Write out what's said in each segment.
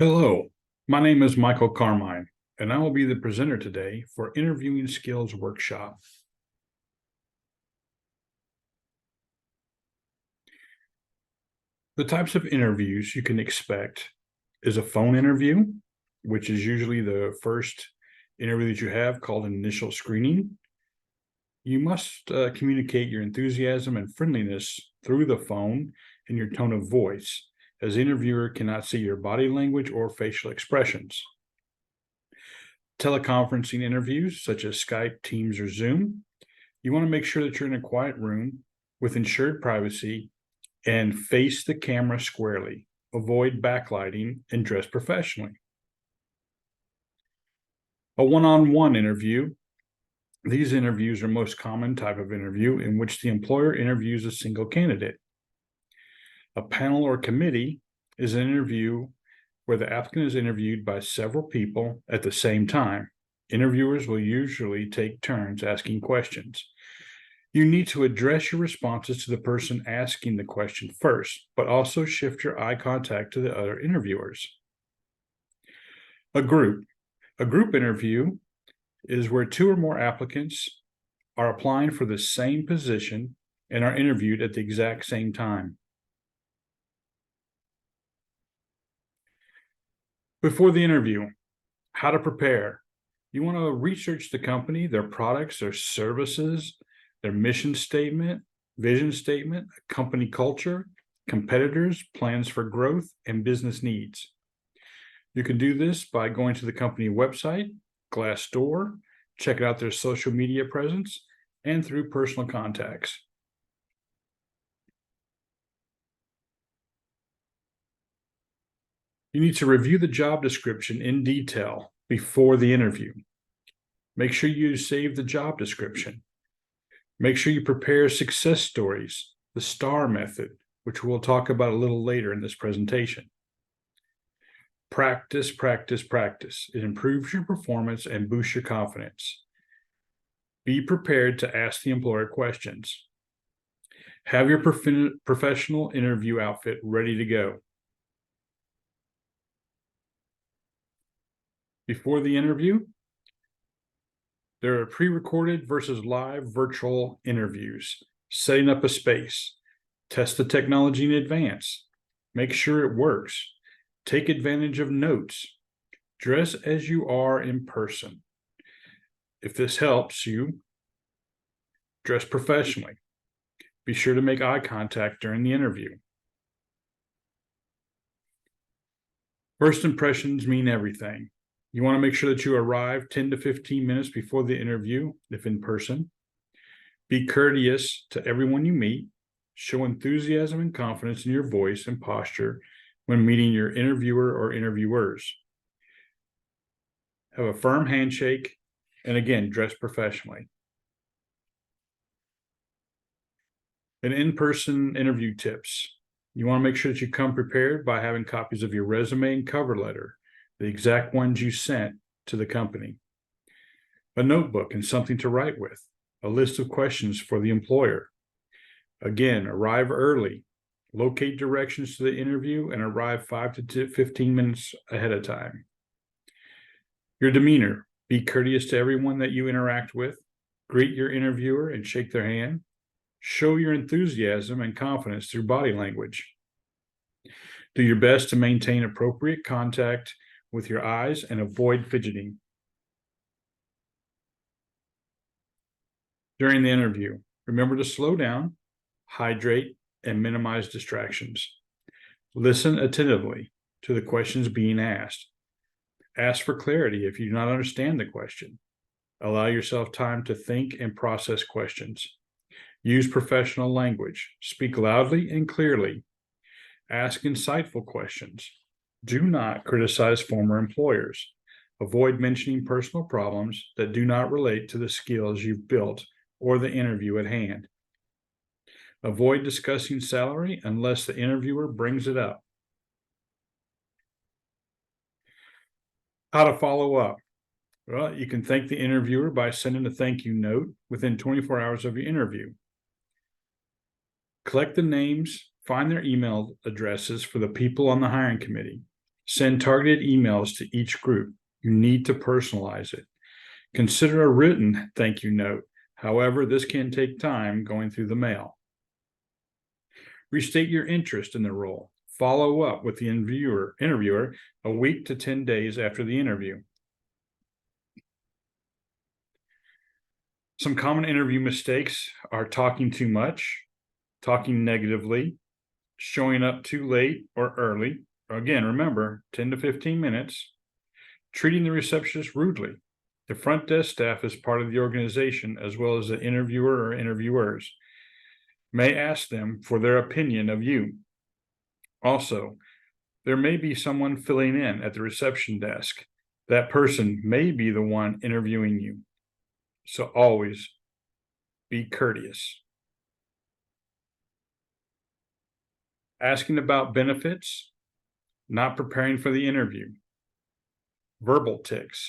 Hello, my name is Michael Carmine, and I will be the presenter today for Interviewing Skills Workshop. The types of interviews you can expect is a phone interview, which is usually the first interview that you have, called an initial screening. You must communicate your enthusiasm and friendliness through the phone and your tone of voice, as the interviewer cannot see your body language or facial expressions. Teleconferencing interviews, such as Skype, Teams, or Zoom, you want to make sure that you're in a quiet room with ensured privacy and face the camera squarely. Avoid backlighting and dress professionally. A one-on-one interview. These interviews are the most common type of interview in which the employer interviews a single candidate. A panel or committee is an interview where the applicant is interviewed by several people at the same time. Interviewers will usually take turns asking questions. You need to address your responses to the person asking the question first, but also shift your eye contact to the other interviewers. A group interview is where two or more applicants are applying for the same position and are interviewed at the exact same time. Before the interview, how to prepare. You want to research the company, their products, their services, their mission statement, vision statement, company culture, competitors, plans for growth, and business needs. You can do this by going to the company website, Glassdoor, checking out their social media presence, and through personal contacts. You need to review the job description in detail before the interview. Make sure you save the job description. Make sure you prepare success stories, the STAR method, which we'll talk about a little later in this presentation. Practice, practice, practice. It improves your performance and boosts your confidence. Be prepared to ask the employer questions. Have your professional interview outfit ready to go. Before the interview, there are pre-recorded versus live virtual interviews. Setting up a space. Test the technology in advance. Make sure it works. Take advantage of notes. Dress as you are in person. If this helps you, dress professionally. Be sure to make eye contact during the interview. First impressions mean everything. You want to make sure that you arrive 10 to 15 minutes before the interview, if in person. Be courteous to everyone you meet. Show enthusiasm and confidence in your voice and posture when meeting your interviewer or interviewers. Have a firm handshake, and again, dress professionally. And in-person interview tips. You want to make sure that you come prepared by having copies of your resume and cover letter, the exact ones you sent to the company. A notebook and something to write with. A list of questions for the employer. Again, arrive early. Locate directions to the interview and arrive 5 to 15 minutes ahead of time. Your demeanor. Be courteous to everyone that you interact with. Greet your interviewer and shake their hand. Show your enthusiasm and confidence through body language. Do your best to maintain appropriate contact with your eyes and avoid fidgeting. During the interview, remember to slow down, hydrate, and minimize distractions. Listen attentively to the questions being asked. Ask for clarity if you do not understand the question. Allow yourself time to think and process questions. Use professional language. Speak loudly and clearly. Ask insightful questions. Do not criticize former employers. Avoid mentioning personal problems that do not relate to the skills you've built or the interview at hand. Avoid discussing salary unless the interviewer brings it up. How to follow up. Well, you can thank the interviewer by sending a thank you note within 24 hours of your interview. Collect the names, find their email addresses for the people on the hiring committee. Send targeted emails to each group. You need to personalize it. Consider a written thank you note. However, this can take time going through the mail. Restate your interest in the role. Follow up with the interviewer a week to 10 days after the interview. Some common interview mistakes are talking too much, talking negatively, showing up too late or early. Again, remember, 10 to 15 minutes. Treating the receptionist rudely. The front desk staff is part of the organization as well as the interviewer or interviewers. May ask them for their opinion of you. Also, there may be someone filling in at the reception desk. That person may be the one interviewing you. So always be courteous. Asking about benefits, not preparing for the interview. Verbaltics.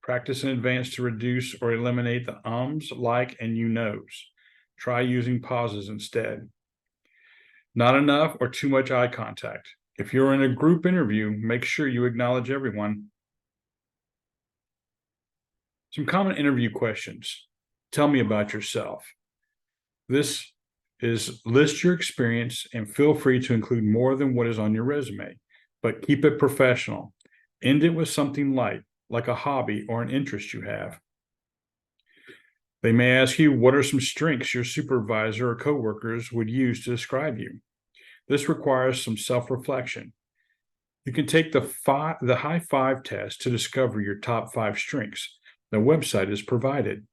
Practice in advance to reduce or eliminate the ums, like, and you knows. Try using pauses instead. Not enough or too much eye contact. If you're in a group interview, make sure you acknowledge everyone. Some common interview questions. Tell me about yourself. This is list your experience and feel free to include more than what is on your resume, but keep it professional. End it with something light, like a hobby or an interest you have. They may ask you, what are some strengths your supervisor or coworkers would use to describe you? This requires some self-reflection. You can take the high five test to discover your top 5 strengths. The website is provided.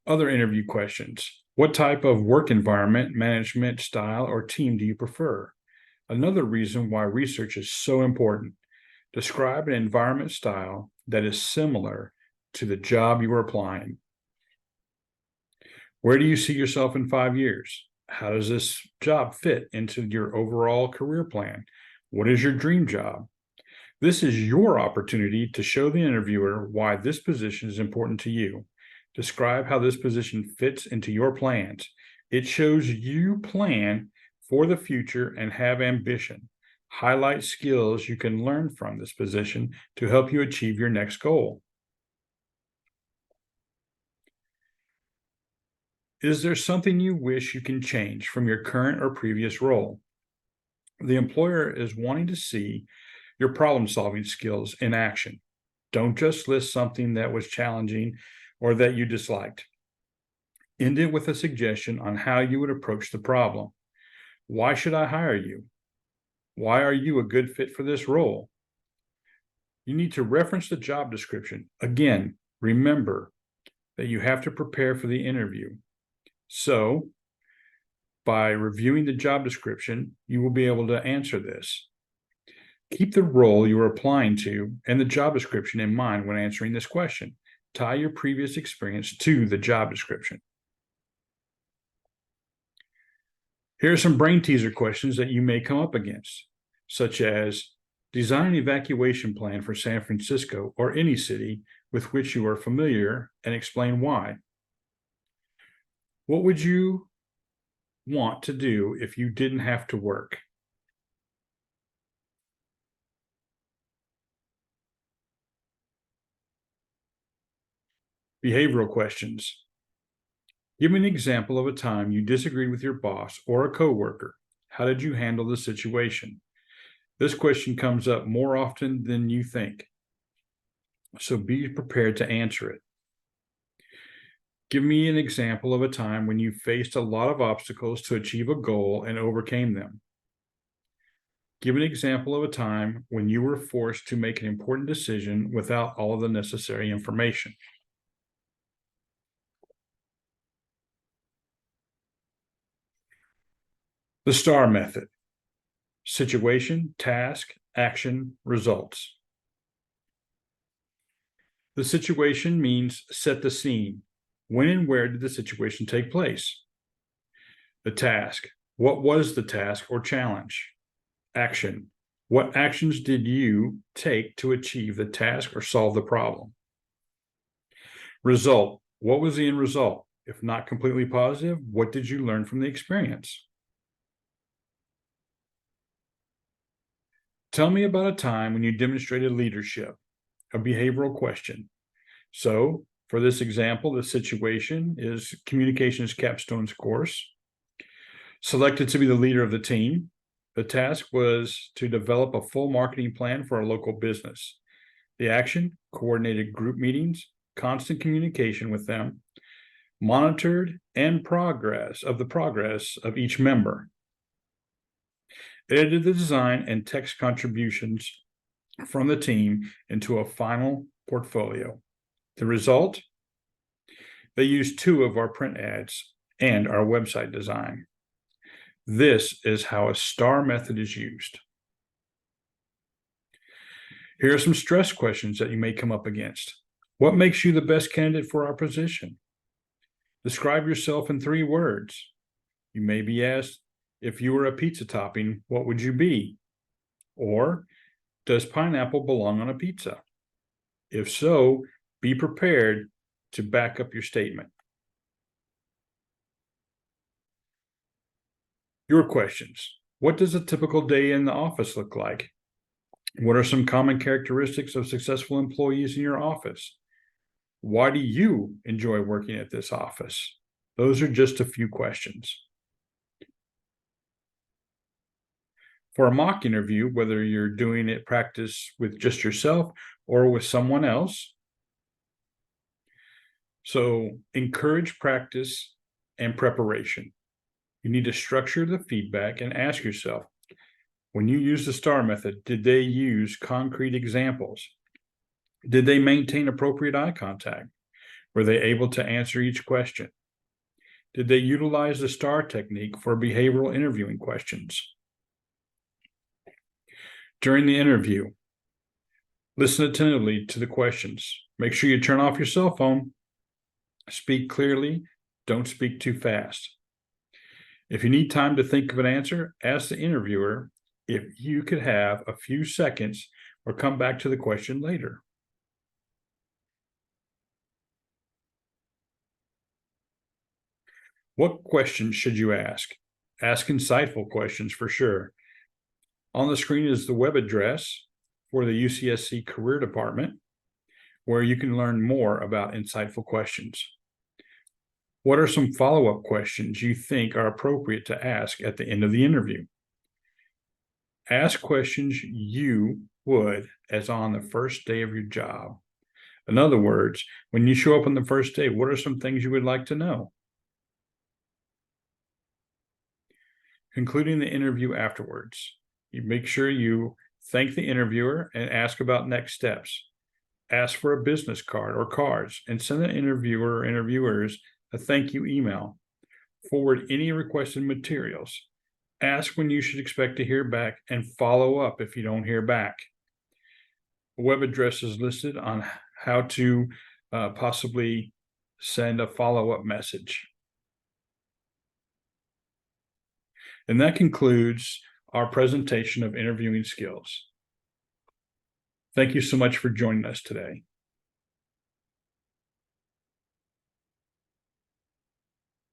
Other interview questions. What type of work environment, management style, or team do you prefer? Another reason why research is so important. Describe an environment style that is similar to the job you are applying. Where do you see yourself in 5 years? How does this job fit into your overall career plan? What is your dream job? This is your opportunity to show the interviewer why this position is important to you. Describe how this position fits into your plans. It shows you plan for the future and have ambition. Highlight skills you can learn from this position to help you achieve your next goal. Is there something you wish you can change from your current or previous role? The employer is wanting to see your problem-solving skills in action. Don't just list something that was challenging or that you disliked. End it with a suggestion on how you would approach the problem. Why should I hire you? Why are you a good fit for this role? You need to reference the job description. Again, remember that you have to prepare for the interview. So, by reviewing the job description, you will be able to answer this. Keep the role you are applying to and the job description in mind when answering this question. Tie your previous experience to the job description. Here are some brain teaser questions that you may come up against, such as design an evacuation plan for San Francisco or any city with which you are familiar and explain why. What would you want to do if you didn't have to work? Behavioral questions. Give me an example of a time you disagreed with your boss or a coworker. How did you handle the situation? This question comes up more often than you think, so be prepared to answer it. Give me an example of a time when you faced a lot of obstacles to achieve a goal and overcame them. Give an example of a time when you were forced to make an important decision without all of the necessary information. The STAR method: situation, task, action, results. The situation means set the scene. When and where did the situation take place? The task: what was the task or challenge? Action: what actions did you take to achieve the task or solve the problem? Result: what was the end result? If not completely positive, what did you learn from the experience? Tell me about a time when you demonstrated leadership, a behavioral question. So, for this example, the situation is Communications Capstone's course. Selected to be the leader of the team, the task was to develop a full marketing plan for a local business. The action, coordinated group meetings, constant communication with them, monitored and progress of each member. Edited the design and text contributions from the team into a final portfolio. The result? They used 2 of our print ads and our website design. This is how a STAR method is used. Here are some stress questions that you may come up against. What makes you the best candidate for our position? Describe yourself in 3 words. You may be asked, if you were a pizza topping, what would you be? Or, does pineapple belong on a pizza? If so, be prepared to back up your statement. Your questions. What does a typical day in the office look like? What are some common characteristics of successful employees in your office? Why do you enjoy working at this office? Those are just a few questions. For a mock interview, whether you're doing it practice with just yourself or with someone else, so encourage practice and preparation. You need to structure the feedback and ask yourself, when you use the STAR method, did they use concrete examples? Did they maintain appropriate eye contact? Were they able to answer each question? Did they utilize the STAR technique for behavioral interviewing questions? During the interview, listen attentively to the questions. Make sure you turn off your cell phone. Speak clearly. Don't speak too fast. If you need time to think of an answer, ask the interviewer if you could have a few seconds or come back to the question later. What questions should you ask? Ask insightful questions for sure. On the screen is the web address for the UCSC Career Department, where you can learn more about insightful questions. What are some follow-up questions you think are appropriate to ask at the end of the interview? Ask questions you would as on the first day of your job. In other words, when you show up on the first day, what are some things you would like to know? Concluding the interview afterwards, you make sure you thank the interviewer and ask about next steps. Ask for a business card or cards and send the interviewer or interviewers a thank you email. Forward any requested materials. Ask when you should expect to hear back and follow up if you don't hear back. A web address is listed on how to possibly send a follow-up message. And that concludes our presentation of interviewing skills. Thank you so much for joining us today.